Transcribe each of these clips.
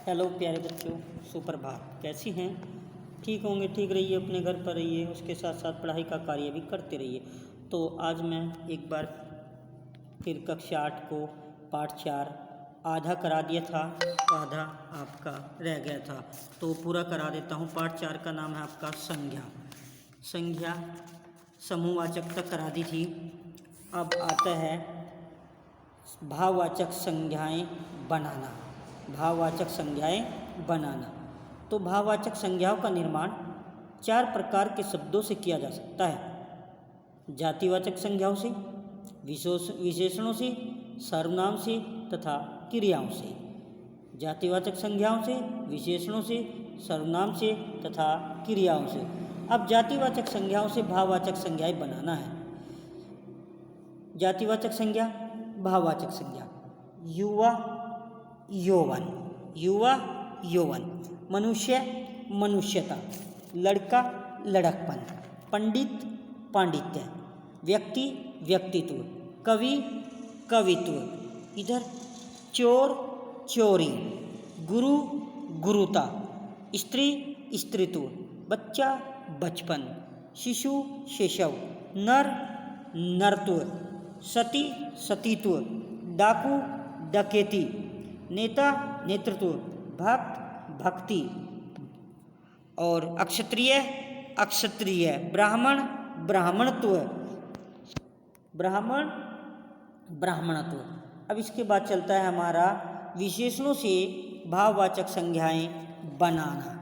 Hello प्यारे बच्चों, सुप्रभात। कैसी हैं? ठीक होंगे, ठीक रहिए, अपने घर पर रहिए, उसके साथ साथ पढ़ाई का कार्य भी करते रहिए। तो आज मैं एक बार फिर कक्षा 8 को पाठ 4 आधा करा दिया था, आधा आपका रह गया था, तो पूरा करा देता हूँ। पाठ 4 का नाम है आपका संज्ञा। संज्ञा समूहवाचक तक करा दी थी। अब आता है भाववाचक संज्ञाएं बनाना। भाववाचक संज्ञाएं बनाना। तो भाववाचक संज्ञाओं का निर्माण 4 प्रकार के शब्दों से किया जा सकता है। जातिवाचक संज्ञाओं से, विशेषणों से, सर्वनाम से तथा क्रियाओं से। जातिवाचक संज्ञाओं से, विशेषणों से, सर्वनाम से तथा क्रियाओं से। अब जातिवाचक संज्ञाओं से भाववाचक संज्ञाएं बनाना है। जातिवाचक संज्ञा, भाववाचक संज्ञा। युवा यौवन, युवा यौवन। मनुष्य मनुष्यता, लड़का लड़कपन, पंडित पांडित्य, व्यक्ति व्यक्तित्व, कवि कवित्व। इधर चोर चोरी, गुरु गुरुता, स्त्री स्त्रीत्व, बच्चा बचपन, शिशु शिशव, नर नरत्व, सती सतीत्व, डाकू डकैती, नेता नेतृत्व, भक्त भक्ति, और अक्षत्रिय अक्षत्रिय, ब्राह्मण ब्राह्मणत्व, ब्राह्मण ब्राह्मणत्व। अब इसके बाद चलता है हमारा विशेषणों से भाववाचक संज्ञाएं बनाना।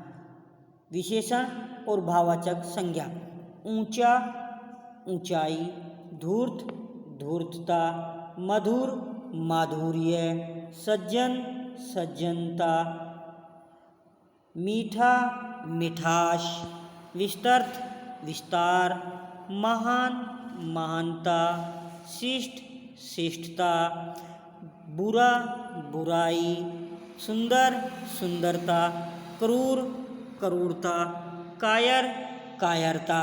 विशेषण और भाववाचक संज्ञा। ऊंचा ऊंचाई, धूर्त धूर्तता, मधुर माधुर्य, सज्जन सज्जनता, मीठा मिठास, विस्तृत विस्तार, महान महानता, शिष्ट शिष्टता, बुरा बुराई, सुंदर सुंदरता, क्रूर क्रूरता, कायर कायरता,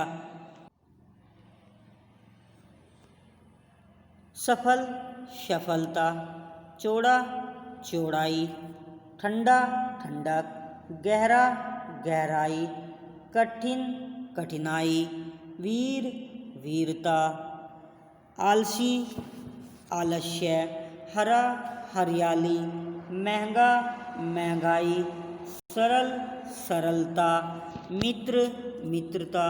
सफल सफलता, चौड़ा चौड़ाई, ठंडा ठंडक, गहरा गहराई, कठिन कठिनाई, वीर वीरता, आलसी आलस्य, हरा हरियाली, महंगा महंगाई, सरल सरलता, मित्र मित्रता,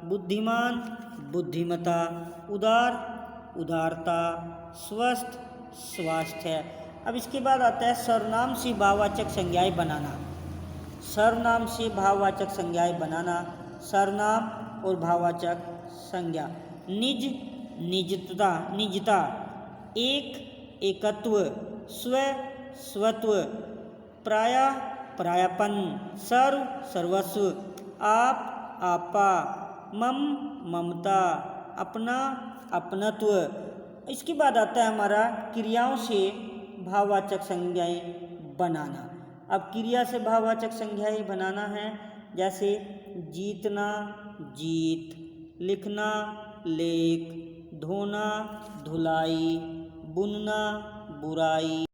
बुद्धिमान बुद्धिमता, उदार उदारता, स्वस्थ स्वास्थ्य। अब इसके बाद आता है सर्वनाम से भाववाचक संज्ञाएं बनाना। सर्वनाम से भाववाचक संज्ञाएं बनाना। सर्वनाम और भाववाचक संज्ञा। निज निजता निजता, एक एकत्व, स्व स्वत्व, प्राय प्रायपन, सर्व सर्वस्व, आप आपा, मम ममता, अपना अपनत्व। इसके बाद आता है हमारा क्रियाओं से भाववाचक संज्ञाएं बनाना। अब क्रिया से भाववाचक संज्ञाएं बनाना है, जैसे जीतना जीत, लिखना लेख, धोना धुलाई, बुनना बुराई,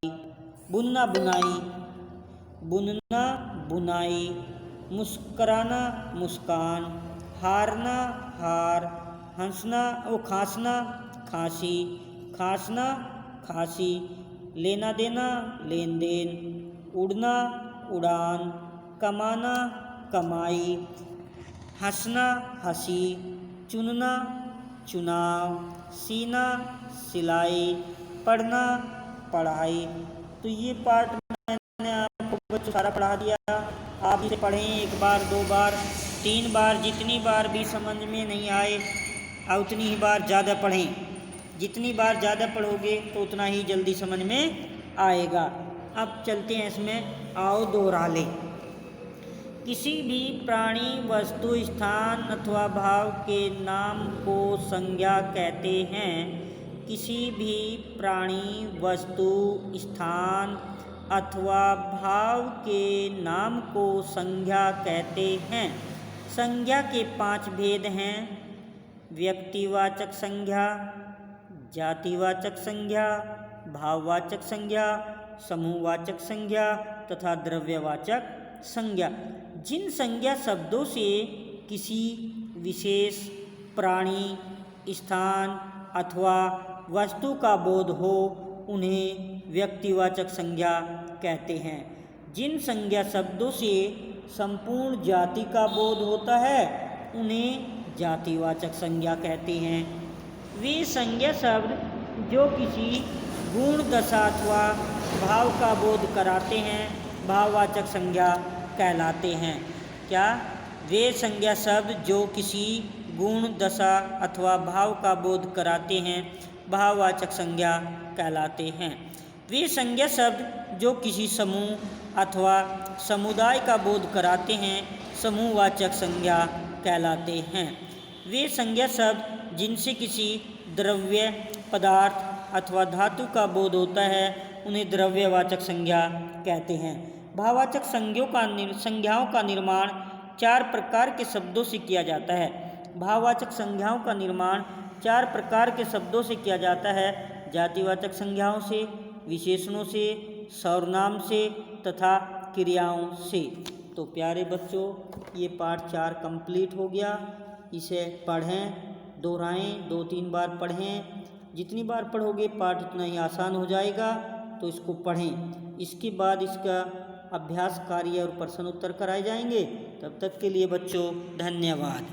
बुनना बुनाई, बुनना बुनाई, मुस्कराना मुस्कान, हारना हार, हंसना खांसना खांसी, खांसना खांसी, लेना देना लेन देन, उड़ना उड़ान, कमाना कमाई, हंसना हंसी, चुनना चुनाव, सीना सिलाई, पढ़ना पढ़ाई। तो ये पार्ट मैंने आपको बच्चों सारा पढ़ा दिया। आप इसे पढ़ें 1 बार 2 बार 3 बार, जितनी बार भी समझ में नहीं आए उतनी ही बार ज़्यादा पढ़ें। जितनी बार ज़्यादा पढ़ोगे तो उतना ही जल्दी समझ में आएगा। अब चलते हैं इसमें, आओ दोहरा लें। किसी भी प्राणी वस्तु स्थान अथवा भाव के नाम को संज्ञा कहते हैं। किसी भी प्राणी वस्तु स्थान अथवा भाव के नाम को संज्ञा कहते हैं। संज्ञा के 5 भेद हैं। व्यक्तिवाचक संज्ञा, जातिवाचक संज्ञा, भाववाचक संज्ञा, समूहवाचक संज्ञा तथा द्रव्यवाचक संज्ञा। जिन संज्ञा शब्दों से किसी विशेष प्राणी, स्थान अथवा वस्तु का बोध हो उन्हें व्यक्तिवाचक संज्ञा कहते हैं। जिन संज्ञा शब्दों से संपूर्ण जाति का बोध होता है उन्हें जातिवाचक संज्ञा कहते हैं। वे संज्ञा शब्द जो किसी गुण, दशा अथवा भाव का बोध कराते हैं भाववाचक संज्ञा कहलाते हैं। क्या? वे संज्ञा शब्द जो किसी गुण, दशा अथवा भाव का बोध कराते हैं भाववाचक संज्ञा कहलाते हैं। वे संज्ञा शब्द जो किसी समूह अथवा समुदाय का बोध कराते हैं समूहवाचक संज्ञा कहलाते हैं। वे संज्ञा शब्द जिनसे किसी द्रव्य, पदार्थ अथवा धातु का बोध होता है उन्हें द्रव्यवाचक संज्ञा कहते हैं। भाववाचक संज्ञाओं का निर्माण 4 प्रकार के शब्दों से किया जाता है। भाववाचक संज्ञाओं का निर्माण 4 प्रकार के शब्दों से किया जाता है। जातिवाचक संज्ञाओं से, विशेषणों से, सर्वनाम से तथा क्रियाओं से। तो प्यारे बच्चों, ये पाठ 4 कंप्लीट हो गया। इसे पढ़ें, दोहराएं, 2-3 बार पढ़ें। जितनी बार पढ़ोगे पाठ उतना ही आसान हो जाएगा, तो इसको पढ़ें। इसके बाद इसका अभ्यास कार्य और प्रश्न उत्तर कराए जाएंगे। तब तक के लिए बच्चों धन्यवाद।